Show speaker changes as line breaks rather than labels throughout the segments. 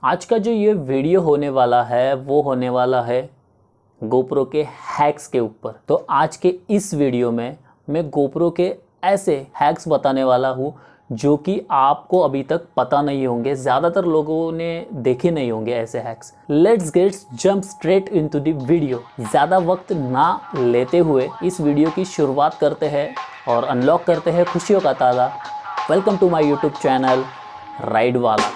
आज का जो ये वीडियो होने वाला है वो होने वाला है गोप्रो के हैक्स के ऊपर। तो आज के इस वीडियो में मैं गोप्रो के ऐसे हैक्स बताने वाला हूँ जो कि आपको अभी तक पता नहीं होंगे, ज़्यादातर लोगों ने देखे नहीं होंगे ऐसे hacks. Let's get jump straight into the video. ज़्यादा वक्त ना लेते हुए इस वीडियो की शुरुआत करते हैं और अनलॉक करते हैं खुशियों का ताला। Welcome to my YouTube channel ride वाला।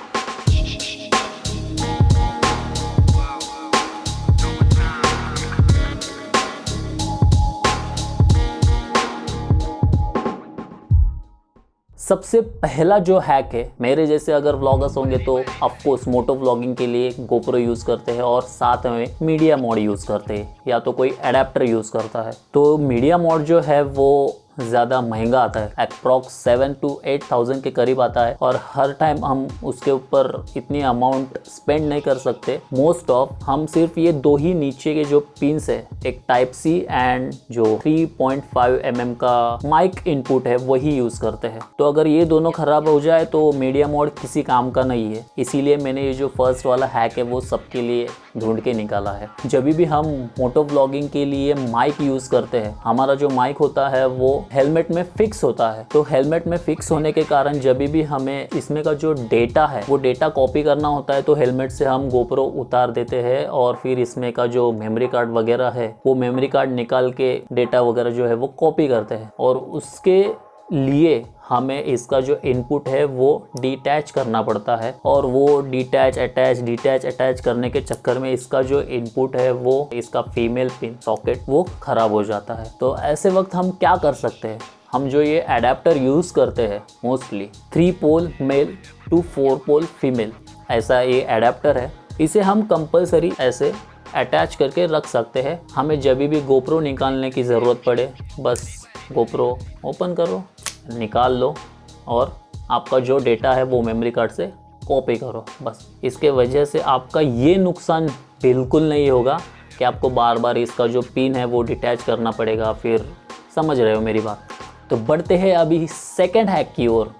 सबसे पहला जो हैक है, मेरे जैसे अगर व्लॉगर्स होंगे तो ऑफकोर्स मोटो व्लॉगिंग के लिए गोप्रो यूज़ करते हैं और साथ में मीडिया मोड यूज़ करते हैं या तो कोई एडेप्टर यूज़ करता है। तो मीडिया मोड जो है वो ज़्यादा महंगा आता है, अप्रॉक्स 7 to 8,000 के करीब आता है और हर टाइम हम उसके ऊपर इतनी अमाउंट स्पेंड नहीं कर सकते। मोस्ट ऑफ हम सिर्फ ये दो ही नीचे के जो पिन्स है, एक टाइप सी एंड जो 3.5 mm का माइक इनपुट है वही यूज़ करते हैं। तो अगर ये दोनों ख़राब हो जाए तो मीडिया मोड किसी काम का नहीं है। इसीलिए मैंने ये जो फर्स्ट वाला हैक है वो सबके लिए ढूंढ के निकाला है। जब भी हम मोटो व्लॉगिंग के लिए माइक यूज़ करते हैं, हमारा जो माइक होता है वो हेलमेट में फिक्स होता है। तो हेलमेट में फिक्स होने के कारण जब भी हमें इसमें का जो डेटा है वो डेटा कॉपी करना होता है तो हेलमेट से हम गोप्रो उतार देते हैं और फिर इसमें का जो मेमोरी कार्ड वगैरह है वो मेमोरी कार्ड निकाल के डेटा वगैरह जो है वो कॉपी करते हैं और उसके लिए हमें इसका जो इनपुट है वो डिटैच करना पड़ता है और वो डिटैच अटैच करने के चक्कर में इसका जो इनपुट है वो इसका फीमेल पिन सॉकेट वो ख़राब हो जाता है। तो ऐसे वक्त हम क्या कर सकते हैं, हम जो ये एडेप्टर यूज़ करते हैं mostly 3 pole male to 4 pole female, ऐसा ये एडेप्टर है। इसे हम कंपलसरी ऐसे अटैच करके रख सकते हैं। हमें जब भी गोप्रो निकालने की ज़रूरत पड़े बस गोप्रो ओपन करो, निकाल लो और आपका जो डेटा है वो मेमोरी कार्ड से कॉपी करो बस। इसके वजह से आपका ये नुकसान बिल्कुल नहीं होगा कि आपको बार बार इसका जो पिन है वो डिटैच करना पड़ेगा। फिर समझ रहे हो मेरी बात। तो बढ़ते हैं अभी सेकंड हैक की ओर।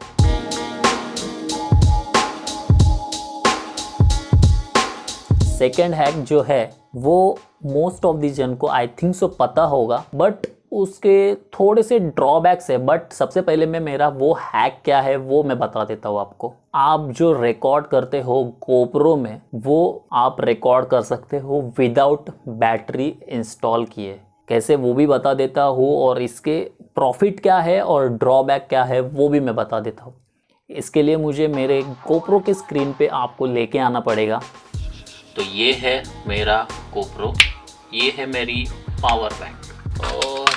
सेकंड हैक जो है वो मोस्ट ऑफ दी जन को आई थिंक सो पता होगा, बट उसके थोड़े से ड्रॉबैक्स है। बट सबसे पहले मैं मेरा वो हैक क्या है वो मैं बता देता हूँ आपको। आप जो रिकॉर्ड करते हो गोप्रो में वो आप रिकॉर्ड कर सकते हो विदाउट बैटरी इंस्टॉल किए। कैसे वो भी बता देता हूँ और इसके प्रॉफिट क्या है और ड्रॉबैक क्या है वो भी मैं बता देता हूँ। इसके लिए मुझे मेरे गोप्रो के स्क्रीन पे आपको लेके आना पड़ेगा। तो ये है मेरा गोप्रो, ये है मेरी पावर बैंक और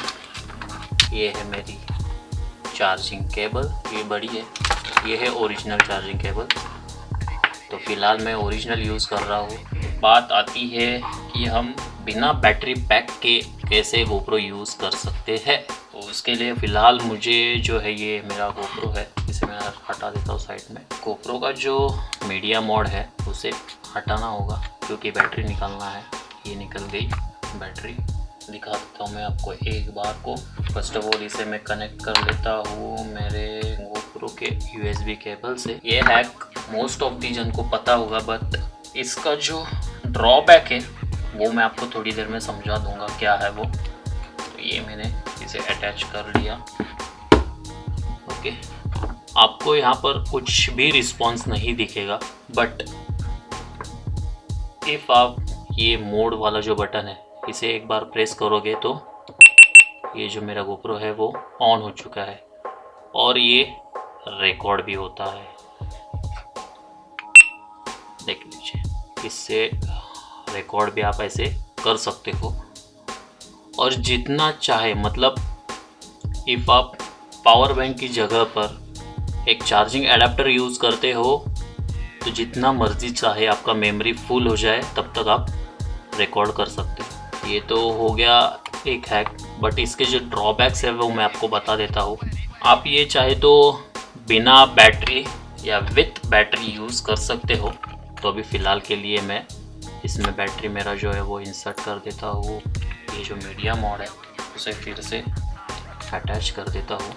ये है मेरी चार्जिंग केबल, ये बड़ी है, ये है ओरिजिनल चार्जिंग केबल। तो फ़िलहाल मैं ओरिजिनल यूज़ कर रहा हूँ। बात आती है कि हम बिना बैटरी पैक के कैसे गोप्रो यूज़ कर सकते हैं। तो उसके लिए फ़िलहाल मुझे जो है ये मेरा गोप्रो है, इसे मैं हटा देता हूँ साइड में। गोप्रो का जो मीडिया मोड है उसे हटाना होगा क्योंकि बैटरी निकालना है। ये निकल गई बैटरी, दिखा देता हूँ मैं आपको एक बार को। फर्स्ट ऑफ ऑल इसे मैं कनेक्ट कर लेता हूँ मेरे गोप्रो के USB केबल से। ये हैक मोस्ट ऑफ दी जन को पता होगा, बट इसका जो ड्रॉबैक है वो मैं आपको थोड़ी देर में समझा दूंगा क्या है वो। तो ये मैंने इसे अटैच कर लिया। ओके, आपको यहाँ पर कुछ भी रिस्पॉन्स नहीं दिखेगा, बट इफ़ आप ये मोड वाला जो बटन है इसे एक बार प्रेस करोगे तो ये जो मेरा गोप्रो है वो ऑन हो चुका है और ये रिकॉर्ड भी होता है। देख लीजिए, इससे रिकॉर्ड भी आप ऐसे कर सकते हो और जितना चाहे, मतलब इफ़ आप पावर बैंक की जगह पर एक चार्जिंग एडाप्टर यूज़ करते हो तो जितना मर्जी चाहे आपका मेमोरी फुल हो जाए तब तक आप रिकॉर्ड कर सकते हो। ये तो हो गया एक हैक, बट इसके जो ड्रॉबैक्स है वो मैं आपको बता देता हूँ। आप ये चाहे तो बिना बैटरी या विथ बैटरी यूज़ कर सकते हो। तो अभी फ़िलहाल के लिए मैं इसमें बैटरी मेरा जो है वो इंसर्ट कर देता हूँ। ये जो मीडिया मोड है उसे फिर से अटैच कर देता हूँ।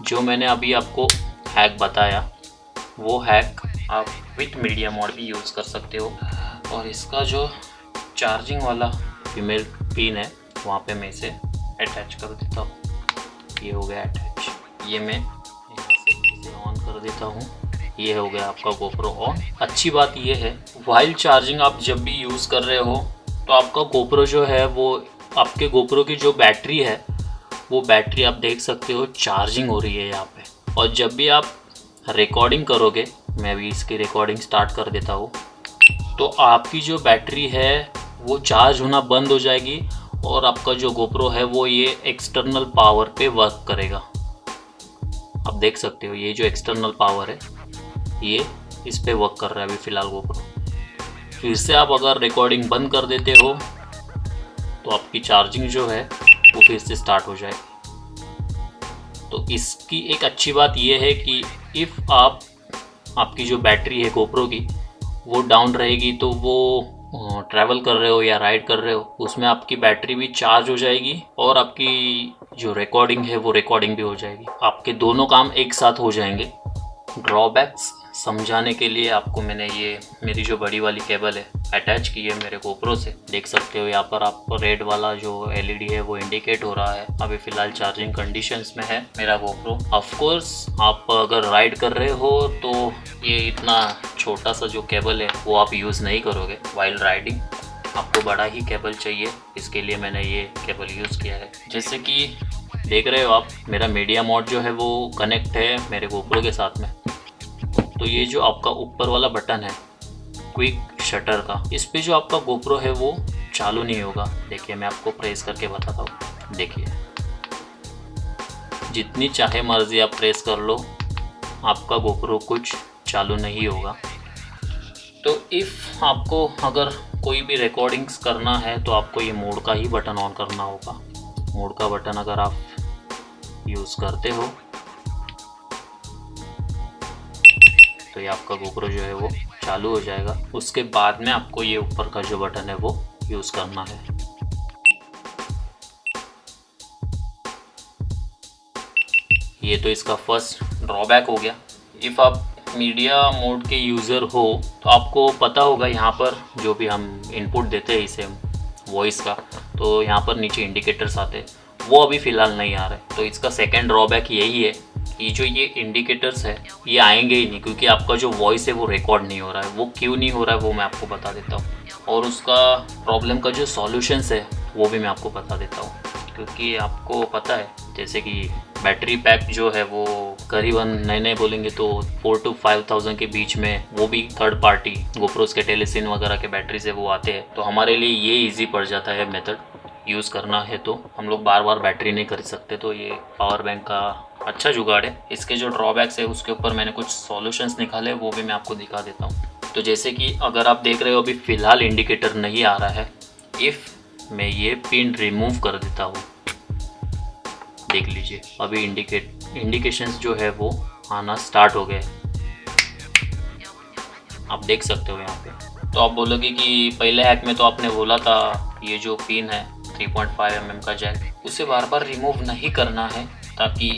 जो मैंने अभी आपको हैक बताया वो हैक आप विथ मीडिया मोड भी यूज़ कर सकते हो। और इसका जो चार्जिंग वाला फीमेल पिन है वहाँ पे मैं इसे अटैच कर देता हूँ। ये हो गया अटैच। ये मैं यहाँ से इसे ऑन कर देता हूँ। ये हो गया आपका गोप्रो ऑन। अच्छी बात ये है, वाइल चार्जिंग आप जब भी यूज़ कर रहे हो तो आपका गोप्रो जो है वो, आपके गोप्रो की जो बैटरी है वो बैटरी आप देख सकते हो चार्जिंग हो रही है यहाँ पे। और जब भी आप रिकॉर्डिंग करोगे, मैं भी इसकी रिकॉर्डिंग स्टार्ट कर देता हूँ, तो आपकी जो बैटरी है वो चार्ज होना बंद हो जाएगी और आपका जो गोप्रो है वो ये एक्सटर्नल पावर पे वर्क करेगा। आप देख सकते हो ये जो एक्सटर्नल पावर है ये इस पे वर्क कर रहा है अभी फ़िलहाल गोप्रो। फिर से आप अगर रिकॉर्डिंग बंद कर देते हो तो आपकी चार्जिंग जो है वो फिर से स्टार्ट हो जाएगी। तो इसकी एक अच्छी बात ये है कि इफ़ आपकी जो बैटरी है गोप्रो की वो डाउन रहेगी तो वो ट्रैवल कर रहे हो या राइड कर रहे हो उसमें आपकी बैटरी भी चार्ज हो जाएगी और आपकी जो रिकॉर्डिंग है वो रिकॉर्डिंग भी हो जाएगी। आपके दोनों काम एक साथ हो जाएंगे। ड्रॉबैक्स समझाने के लिए आपको मैंने ये मेरी जो बड़ी वाली केबल है अटैच की है मेरे गोप्रो से। देख सकते हो यहाँ पर आपको रेड वाला जो एलईडी है वो इंडिकेट हो रहा है। अभी फ़िलहाल चार्जिंग कंडीशंस में है मेरा गोप्रो। ऑफ कोर्स आप अगर राइड कर रहे हो तो ये इतना छोटा सा जो केबल है वो आप यूज़ नहीं करोगे वाइल राइडिंग। आपको बड़ा ही केबल चाहिए, इसके लिए मैंने ये केबल यूज़ किया है। जैसे कि देख रहे हो आप, मेरा मीडिया मोड जो है वो कनेक्ट है मेरे गोप्रो के साथ में। तो ये जो आपका ऊपर वाला बटन है क्विक शटर का, इस पे जो आपका गोप्रो है वो चालू नहीं होगा। देखिए मैं आपको प्रेस करके बताता हूँ। देखिए जितनी चाहे मर्जी आप प्रेस कर लो, आपका गोप्रो कुछ चालू नहीं होगा। तो इफ़ आपको अगर कोई भी रिकॉर्डिंग्स करना है तो आपको ये मोड का ही बटन ऑन करना होगा। मोड का बटन अगर आप यूज़ करते हो तो ये आपका गोप्रो जो है वो चालू हो जाएगा। उसके बाद में आपको ये ऊपर का जो बटन है वो यूज़ करना है। ये तो इसका फर्स्ट ड्रॉबैक हो गया। इफ़ आप मीडिया मोड के यूज़र हो तो आपको पता होगा यहाँ पर जो भी हम इनपुट देते हैं इसे वॉइस का, तो यहाँ पर नीचे इंडिकेटर्स आते हैं, वो अभी फ़िलहाल नहीं आ रहे। तो इसका सेकंड ड्रॉबैक यही है कि जो ये इंडिकेटर्स है ये आएंगे ही नहीं, क्योंकि आपका जो वॉइस है वो रिकॉर्ड नहीं हो रहा है। वो क्यों नहीं हो रहा है वो मैं आपको बता देता हूँ, और उसका प्रॉब्लम का जो सॉल्यूशंस है वो भी मैं आपको बता देता हूँ। क्योंकि आपको पता है जैसे कि बैटरी पैक जो है वो करीबन नए बोलेंगे तो 4,000 to 5,000 के बीच में, वो भी थर्ड पार्टी गोप्रोस के टेलीसिन वगैरह के बैटरी से वो आते हैं। तो हमारे लिए ये इजी पड़ जाता है मेथड यूज़ करना है। तो हम लोग बार बार बैटरी नहीं खरीद सकते, तो ये पावर बैंक का अच्छा जुगाड़ है। इसके जो ड्रॉबैक्स है उसके ऊपर मैंने कुछ सॉल्यूशंस निकाले, वो भी मैं आपको दिखा देता हूँ। तो जैसे कि अगर आप देख रहे हो अभी फ़िलहाल इंडिकेटर नहीं आ रहा है। इफ़ मैं ये पिन रिमूव कर देता हूँ, देख लीजिए अभी इंडिकेशंस जो है वो आना स्टार्ट हो गए, आप देख सकते हो यहाँ पे। तो आप बोलोगे कि पहले हैक में तो आपने बोला था ये जो पिन है 3.5 mm का जैक, उसे बार बार रिमूव नहीं करना है ताकि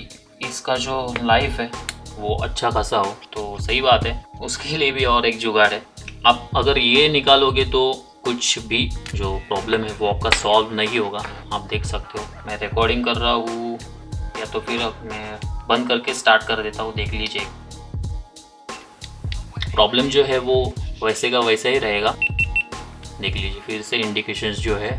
इसका जो लाइफ है वो अच्छा खासा हो। तो सही बात है, उसके लिए भी और एक जुगाड़ है। आप अगर ये निकालोगे तो कुछ भी जो प्रॉब्लम है वो आपका सॉल्व नहीं होगा। आप देख सकते हो मैं रिकॉर्डिंग कर रहा हूँ, या तो फिर मैं बंद करके स्टार्ट कर देता हूँ, देख लीजिए प्रॉब्लम जो है वो वैसे का वैसा ही रहेगा। देख लीजिए फिर से इंडिकेशंस जो है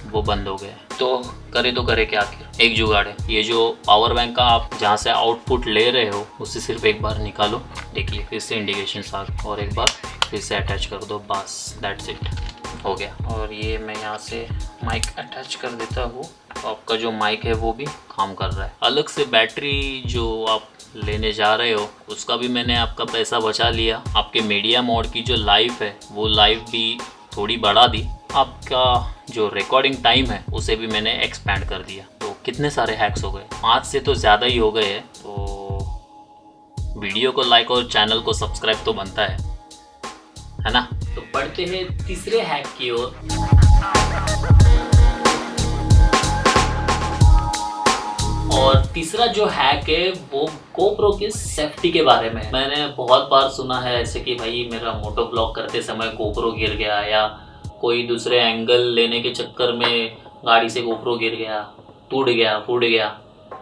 वो बंद हो गए। तो करे क्या आखिर, एक जुगाड़ है। ये जो पावर बैंक का आप जहाँ से आउटपुट ले रहे हो उसे सिर्फ एक बार निकालो, देखिए फिर से इंडिकेशंस आ गए, और एक बार फिर से अटैच कर दो, बस दैट्स इट, हो गया। और ये मैं यहाँ से माइक अटैच कर देता हूँ, तो आपका जो माइक है वो भी काम कर रहा है। अलग से बैटरी जो आप लेने जा रहे हो उसका भी मैंने आपका पैसा बचा लिया। आपके मीडिया मोड की जो लाइफ है वो लाइफ भी थोड़ी बढ़ा दी। आपका जो रिकॉर्डिंग टाइम है उसे भी मैंने एक्सपेंड कर दिया। तो कितने सारे हैक्स हो गए, 5 से तो ज़्यादा ही हो गए हैं। तो वीडियो को लाइक और चैनल को सब्सक्राइब तो बनता है ना। तो बढ़ते हैं तीसरे हैक की ओर। और तीसरा जो हैक है वो GoPro की सेफ्टी के बारे में है। मैंने बहुत बार सुना है ऐसे कि भाई मेरा मोटो ब्लॉग करते समय GoPro गिर गया, या कोई दूसरे एंगल लेने के चक्कर में गाड़ी से GoPro गिर गया, टूट गया, फूट गया।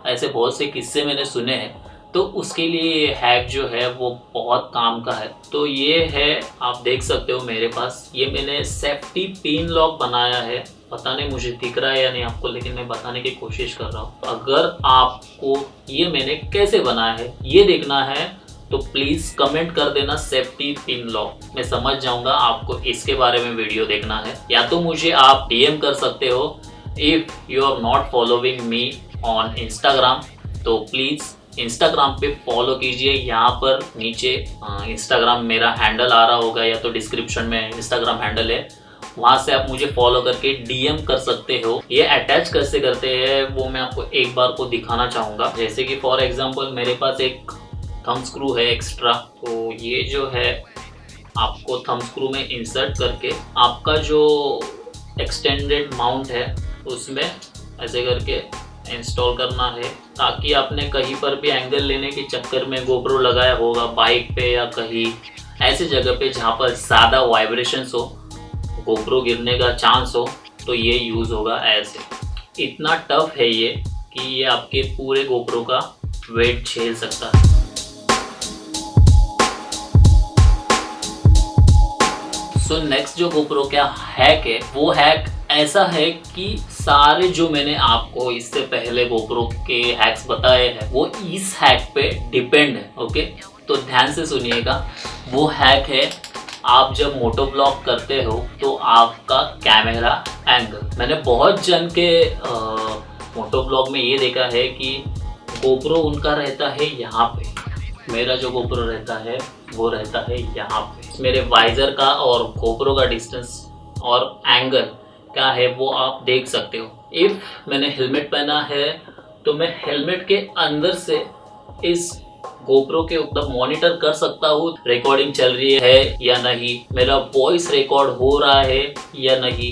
ऐसे बहुत से किस्से मैंने सुने हैं। तो उसके लिए ये हैक जो है वो बहुत काम का है। तो ये है, आप देख सकते हो मेरे पास, ये मैंने सेफ्टी पिन लॉक बनाया है। पता नहीं मुझे दिख रहा है या नहीं आपको, लेकिन मैं बताने की कोशिश कर रहा हूँ। अगर आपको ये मैंने कैसे बनाया है ये देखना है तो प्लीज़ कमेंट कर देना सेफ्टी पिन लॉक। मैं समझ जाऊंगा आपको इसके बारे में वीडियो देखना है। या तो मुझे आप डीएम कर सकते हो। If you are not following me on Instagram तो प्लीज़ इंस्टाग्राम पे फॉलो कीजिए। यहाँ पर नीचे इंस्टाग्राम मेरा हैंडल आ रहा होगा, या तो डिस्क्रिप्शन में इंस्टाग्राम हैंडल है, वहाँ से आप मुझे फॉलो करके डीएम कर सकते हो। ये अटैच कैसे करते हैं वो मैं आपको एक बार को दिखाना चाहूँगा। जैसे कि फॉर एग्जांपल मेरे पास एक थंब स्क्रू है एक्स्ट्रा, तो ये जो है आपको थंब स्क्रू में इंसर्ट करके आपका जो एक्सटेंडेड माउंट है उसमें ऐसे करके इंस्टॉल करना है, ताकि आपने कहीं पर भी एंगल लेने के चक्कर में GoPro लगाया होगा बाइक पे या कहीं ऐसे जगह पे जहाँ पर ज़्यादा वाइब्रेशंस हो, GoPro गिरने का चांस हो, तो ये यूज़ होगा ऐसे। इतना टफ है ये कि ये आपके पूरे GoPro का वेट झेल सकता है। सो नेक्स्ट जो GoPro का हैक है वो हैक ऐसा है कि सारे जो मैंने आपको इससे पहले GoPro के हैक्स बताए हैं वो इस हैक पे डिपेंड है। ओके, तो ध्यान से सुनिएगा। वो हैक है, आप जब मोटो ब्लॉग करते हो तो आपका कैमरा एंगल। मैंने बहुत जन के मोटो ब्लॉग में ये देखा है कि GoPro उनका रहता है यहाँ पे, मेरा जो GoPro रहता है वो रहता है यहाँ पे। मेरे वाइजर का और GoPro का डिस्टेंस और एंगल क्या है वो आप देख सकते हो। इफ़ मैंने हेलमेट पहना है तो मैं हेलमेट के अंदर से इस GoPro के ऊपर मॉनिटर कर सकता हूँ रिकॉर्डिंग चल रही है या नहीं, मेरा वॉइस रिकॉर्ड हो रहा है या नहीं,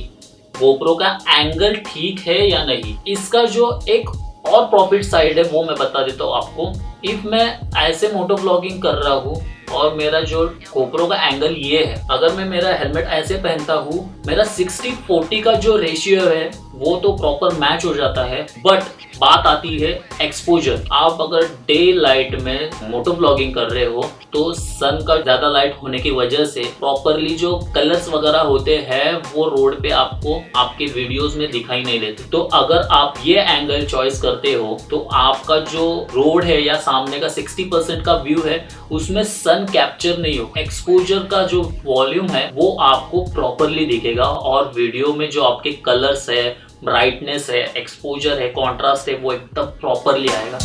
GoPro का एंगल ठीक है या नहीं। इसका जो एक और प्रॉफिट साइड है वो मैं बता देता हूँ आपको। इफ़ मैं ऐसे मोटो ब्लॉगिंग कर रहा हूँ और मेरा जो GoPro का एंगल ये है, अगर मैं मेरा हेलमेट ऐसे पहनता हूँ, मेरा 60-40 का जो रेशियो है वो तो प्रॉपर मैच हो जाता है। बट बात आती है एक्सपोजर। आप अगर डे लाइट में मोटो ब्लॉगिंग कर रहे हो तो सन का ज़्यादा लाइट होने की वजह से प्रॉपरली जो कलर्स वगैरह होते हैं वो रोड पे आपको आपके वीडियोस में दिखाई नहीं देते। तो अगर आप ये एंगल चॉइस करते हो तो आपका जो रोड है या सामने का 60% का व्यू है उसमें सन कैप्चर नहीं हो, एक्सपोजर का जो वॉल्यूम है वो आपको प्रॉपरली दिखेगा, और वीडियो में जो आपके कलर्स है, ब्राइटनेस है, एक्सपोजर है, कॉन्ट्रास्ट है, वो एकदम प्रॉपरली आएगा।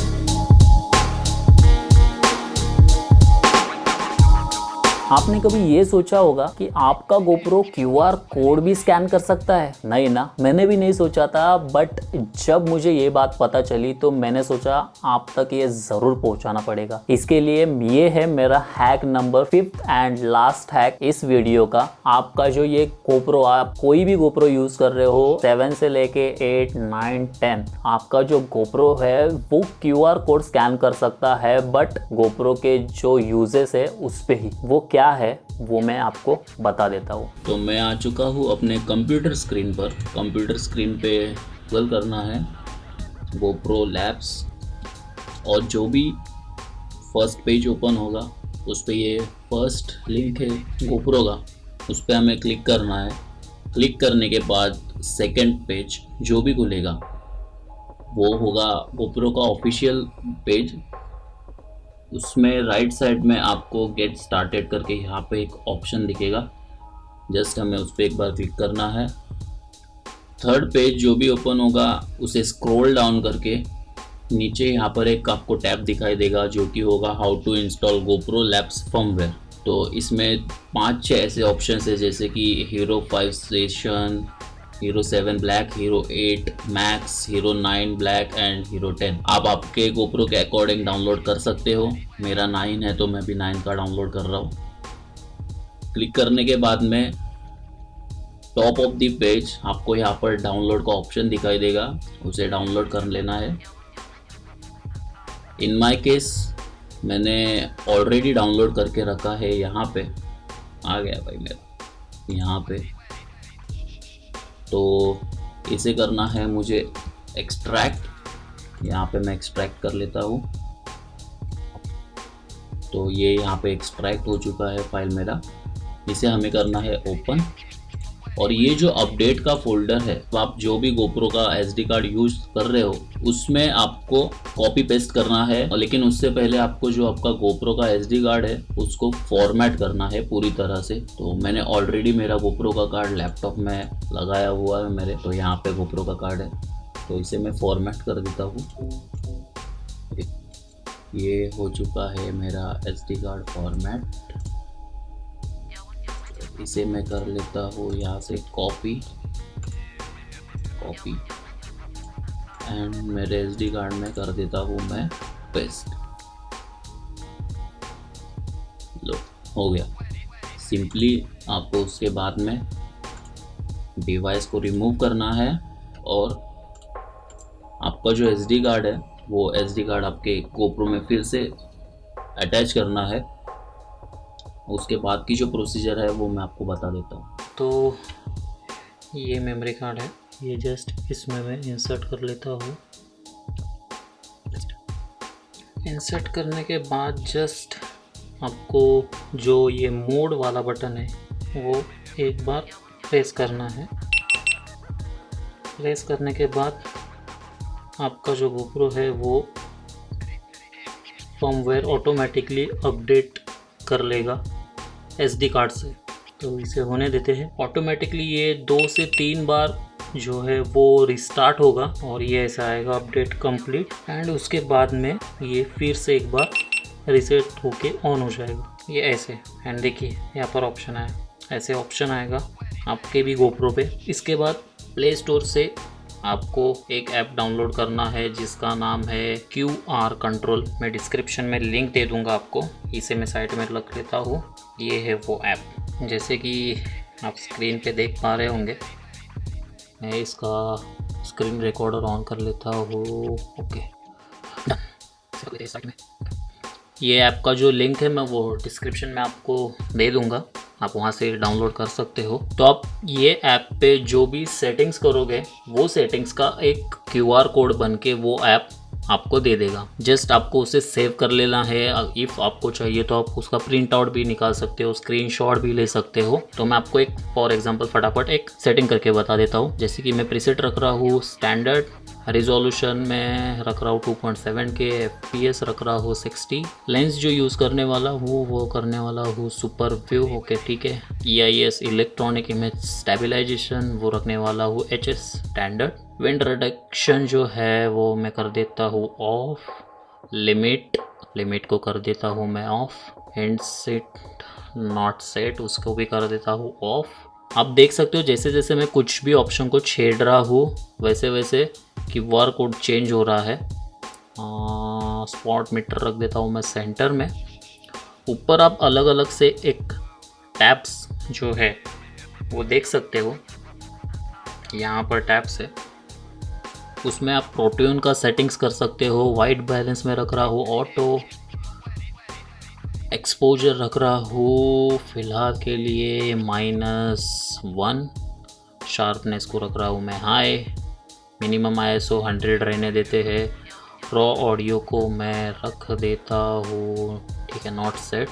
आपने कभी ये सोचा होगा कि आपका GoPro QR कोड भी स्कैन कर सकता है? नहीं ना, मैंने भी नहीं सोचा था। बट जब मुझे ये बात पता चली तो मैंने सोचा आप तक ये ज़रूर पहुंचाना पड़ेगा। इसके लिए ये है मेरा hack number 5th and last hack इस वीडियो का। आपका जो ये GoPro, आप कोई भी GoPro यूज़ कर रहे हो 7 से लेके 8, 9, 10, आपका जो GoPro है वो QR कोड स्कैन कर सकता है, बट GoPro के जो यूजेस है उस पे ही। वो क्या है वो मैं आपको बता देता हूँ। तो मैं आ चुका हूँ अपने कंप्यूटर स्क्रीन पर। कंप्यूटर स्क्रीन पे गूगल करना है GoPro Labs, और जो भी फर्स्ट पेज ओपन होगा उस पे ये फर्स्ट लिंक है GoPro का, उस पर हमें क्लिक करना है। क्लिक करने के बाद सेकंड पेज जो भी खुलेगा वो होगा GoPro का ऑफिशियल पेज। उसमें राइट साइड में आपको गेट स्टार्टेड करके यहाँ पे एक ऑप्शन दिखेगा, जस्ट हमें उस पर एक बार क्लिक करना है। थर्ड पेज जो भी ओपन होगा उसे स्क्रॉल डाउन करके नीचे यहाँ पर एक आपको टैब दिखाई देगा जो कि होगा how to install GoPro Labs firmware. तो इसमें 5-6 ऐसे ऑप्शन है, जैसे कि Hero 5 session, Hero 7 black, Hero 8 max, Hero 9 black and Hero 10। आप आपके GoPro के अकॉर्डिंग डाउनलोड कर सकते हो। मेरा 9 है तो मैं भी 9 का डाउनलोड कर रहा हूँ। क्लिक करने के बाद में टॉप ऑफ द पेज आपको यहाँ पर डाउनलोड का ऑप्शन दिखाई देगा, उसे डाउनलोड कर लेना है। इन माय केस मैंने ऑलरेडी डाउनलोड करके रखा है। यहाँ पे आ गया भाई मेरा यहाँ पे। तो इसे करना है मुझे एक्सट्रैक्ट। यहाँ पे मैं एक्सट्रैक्ट कर लेता हूँ। तो ये यहाँ पे एक्सट्रैक्ट हो चुका है फाइल मेरा। इसे हमें करना है ओपन। और ये जो अपडेट का फोल्डर है, तो आप जो भी गोप्रो का एसडी कार्ड यूज कर रहे हो उसमें आपको कॉपी पेस्ट करना है। लेकिन उससे पहले आपको जो आपका गोप्रो का एसडी कार्ड है उसको फॉर्मेट करना है पूरी तरह से। तो मैंने ऑलरेडी मेरा गोप्रो का कार्ड लैपटॉप में लगाया हुआ है मेरे। तो यहाँ पे गोप्रो का कार्ड है, तो इसे मैं फॉर्मेट कर देता हूँ। ये हो चुका है मेरा एसडी कार्ड फॉर्मेट। इसे मैं कर लेता हूँ यहाँ से कॉपी एंड मेरे एसडी कार्ड में कर देता हूँ मैं पेस्ट। लो, हो गया। सिंपली आपको उसके बाद में डिवाइस को रिमूव करना है और आपका जो एसडी कार्ड है वो एसडी कार्ड आपके गोप्रो में फिर से अटैच करना है। उसके बाद की जो प्रोसीजर है वो मैं आपको बता देता हूँ। तो ये मेमोरी कार्ड है, ये जस्ट इसमें मैं इंसर्ट कर लेता हूँ। इंसर्ट करने के बाद जस्ट आपको जो ये मोड वाला बटन है वो एक बार प्रेस करना है। प्रेस करने के बाद आपका जो गोप्रो है वो फर्मवेयर ऑटोमेटिकली अपडेट कर लेगा एसडी कार्ड से। तो इसे होने देते हैं। ऑटोमेटिकली ये 2 से 3 बार जो है वो रिस्टार्ट होगा और ये ऐसा आएगा अपडेट कंप्लीट। एंड उसके बाद में ये फिर से एक बार रीसेट होके ऑन हो जाएगा। ये ऐसे। एंड देखिए यहाँ पर ऑप्शन आया, ऐसे ऑप्शन आएगा आपके भी गोप्रो पे। इसके बाद प्ले स्टोर से आपको एक ऐप डाउनलोड करना है जिसका नाम है QR कंट्रोल। मैं डिस्क्रिप्शन में लिंक दे दूंगा आपको। इसे मैं साइड में रख लेता हूँ। ये है वो ऐप, जैसे कि आप स्क्रीन पे देख पा रहे होंगे। मैं इसका स्क्रीन रिकॉर्डर ऑन कर लेता हूँ। ओके, साइड में ये ऐप का जो लिंक है मैं वो डिस्क्रिप्शन में आपको दे दूंगा, आप वहाँ से डाउनलोड कर सकते हो। तो आप ये ऐप पे जो भी सेटिंग्स करोगे वो सेटिंग्स का एक QR कोड बन के वो ऐप आपको दे देगा। जस्ट आपको उसे सेव कर लेना है। इफ़ आपको चाहिए तो आप उसका प्रिंट आउट भी निकाल सकते हो, स्क्रीनशॉट भी ले सकते हो। तो मैं आपको एक फॉर एग्जांपल फटाफट एक सेटिंग करके बता देता हूँ। जैसे कि मैं प्रीसेट रख रहा हूँ स्टैंडर्ड, रिजोल्यूशन में रख रहा हूँ 2.7K, FPS रख रहा हूँ 60, लेंस जो यूज़ करने वाला हूँ वो करने वाला हूँ सुपर व्यू। ओके ठीक है। EIS इलेक्ट्रॉनिक इमेज स्टेबलाइजेशन वो रखने वाला हूँ HS स्टैंडर्ड। विंड रिडक्शन जो है वो मैं कर देता हूँ ऑफ। लिमिट को कर देता हूँ मैं of. Hand set not set उसको भी कर देता हूँ ऑफ। आप देख सकते हो जैसे जैसे मैं कुछ भी ऑप्शन को छेड़ रहा हूँ वैसे वैसे QR कोड चेंज हो रहा है। स्पॉट मीटर रख देता हूँ मैं सेंटर में। ऊपर आप अलग अलग से एक टैब्स जो है वो देख सकते हो, यहाँ पर टैब्स है, उसमें आप प्रोट्यून का सेटिंग्स कर सकते हो। वाइट बैलेंस में रख रहा हूँ ऑटो, एक्सपोजर रख रहा हूँ फ़िलहाल के लिए -1, शार्पनेस को रख रहा हूँ मैं हाई, मिनिमम ISO 100 रहने देते हैं। रॉ ऑडियो को मैं रख देता हूँ, ठीक है, नॉट सेट।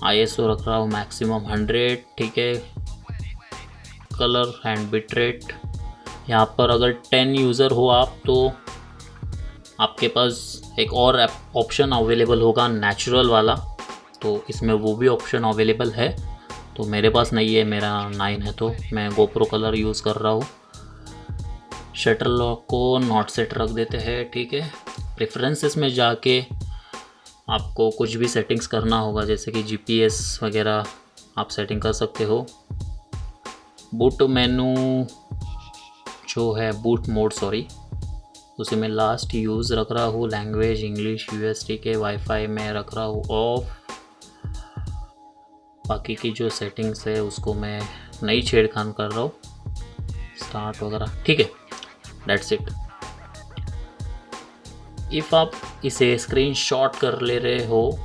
ISO रख रहा हूँ मैक्सिमम 100, ठीक है। कलर एंड बिट रेट, यहाँ पर अगर 10 यूज़र हो आप तो आपके पास एक और ऑप्शन अवेलेबल होगा नेचुरल वाला, तो इसमें वो भी ऑप्शन अवेलेबल है। तो मेरे पास नहीं है, मेरा 9 है तो मैं गोप्रो कलर यूज़ कर रहा हूँ। शटर लॉक को नॉट सेट रख देते हैं, ठीक है। प्रेफरेंसेस में जाके आपको कुछ भी सेटिंग्स करना होगा, जैसे कि GPS वगैरह आप सेटिंग कर सकते हो। बूट मेनू जो है, बूट मोड सॉरी, उसे मैं लास्ट यूज़ रख रहा हूँ। लैंग्वेज इंग्लिश USD के, वाईफाई में रख रहा हूँ ऑफ। बाकी की जो सेटिंग्स है उसको मैं नई छेड़खान कर रहा हूँ, स्टार्ट वगैरह, ठीक है। That's it. इफ़ आप इसे स्क्रीनशॉट कर ले रहे हो,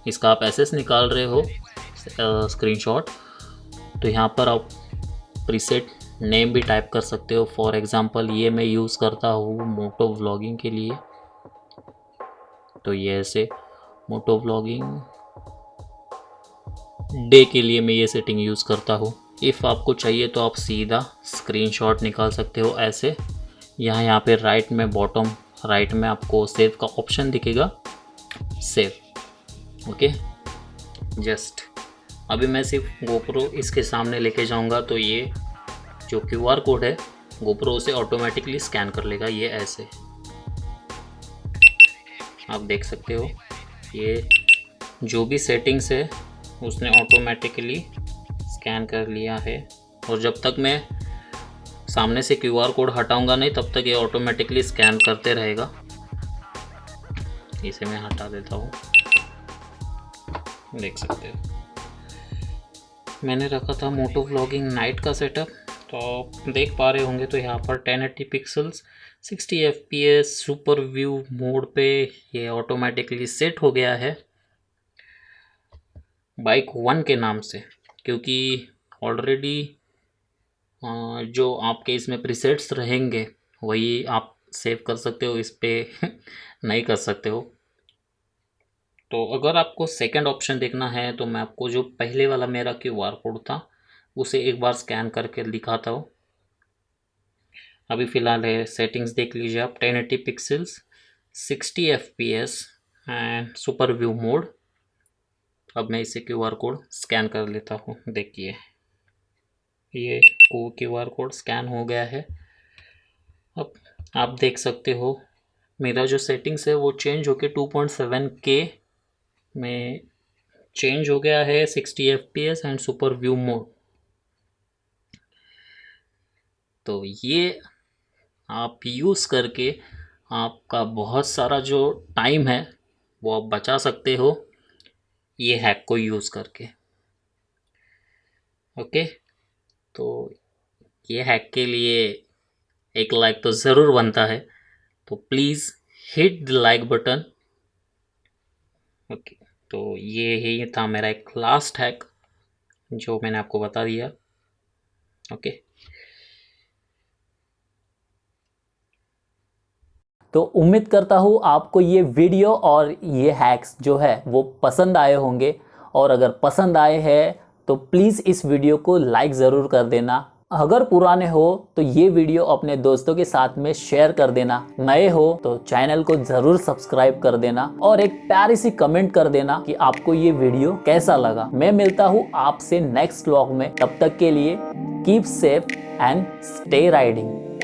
इसका आप एसेस निकाल रहे हो स्क्रीनशॉट, तो यहाँ पर आप प्रीसेट नेम भी टाइप कर सकते हो। फॉर एग्ज़ाम्पल ये मैं यूज़ करता हूँ मोटो व्लॉगिंग के लिए, तो ये ऐसे मोटो व्लॉगिंग डे के लिए मैं ये सेटिंग यूज़ करता हूँ। इफ़ आपको चाहिए तो आप सीधा स्क्रीनशॉट निकाल सकते हो ऐसे। यहाँ पे राइट में, बॉटम राइट में आपको सेव का ऑप्शन दिखेगा, सेव। ओके, जस्ट अभी मैं सिर्फ गोप्रो इसके सामने लेके जाऊँगा तो ये जो QR कोड है गोप्रो उसे ऑटोमेटिकली स्कैन कर लेगा। ये ऐसे आप देख सकते हो, ये जो भी सेटिंग्स है उसने ऑटोमेटिकली स्कैन कर लिया है। और जब तक मैं सामने से QR कोड हटाऊंगा नहीं तब तक ये ऑटोमेटिकली स्कैन करते रहेगा। इसे मैं हटा देता हूँ, देख सकते हो मैंने रखा था मोटो व्लॉगिंग नाइट का सेटअप, तो आप देख पा रहे होंगे। तो यहाँ पर 1080 pixels 60 FPS super view mode पे ये ऑटोमेटिकली सेट हो गया है बाइक 1 के नाम से, क्योंकि ऑलरेडी जो आपके इसमें प्रीसेट्स रहेंगे वही आप सेव कर सकते हो, इस पर नहीं कर सकते हो। तो अगर आपको सेकंड ऑप्शन देखना है तो मैं आपको जो पहले वाला मेरा QR कोड था उसे एक बार स्कैन करके दिखाता हूँ। अभी फ़िलहाल है, सेटिंग्स देख लीजिए आप, 1080 pixels 60 FPS and super view mode. अब मैं इसे QR कोड स्कैन कर लेता हूँ। देखिए ये QR कोड स्कैन हो गया है। अब आप देख सकते हो मेरा जो सेटिंग्स है वो चेंज होके 2.7K में चेंज हो गया है, 60 FPS and super view mode. तो ये आप यूज़ करके आपका बहुत सारा जो टाइम है वो आप बचा सकते हो ये हैक को यूज़ करके। ओके, तो ये हैक के लिए एक लाइक तो ज़रूर बनता है, तो please hit the like button. Okay, तो ये था मेरा एक लास्ट हैक जो मैंने आपको बता दिया। ओके, तो उम्मीद करता हूँ आपको ये वीडियो और ये हैक्स जो है वो पसंद आए होंगे, और अगर पसंद आए हैं तो प्लीज़ इस वीडियो को लाइक ज़रूर कर देना। अगर पुराने हो तो ये वीडियो अपने दोस्तों के साथ में शेयर कर देना। नए हो तो चैनल को ज़रूर सब्सक्राइब कर देना और एक प्यारी सी कमेंट कर देना कि आपको ये वीडियो कैसा लगा। मैं मिलता हूँ आपसे नेक्स्ट व्लॉग में, तब तक के लिए keep safe and stay riding.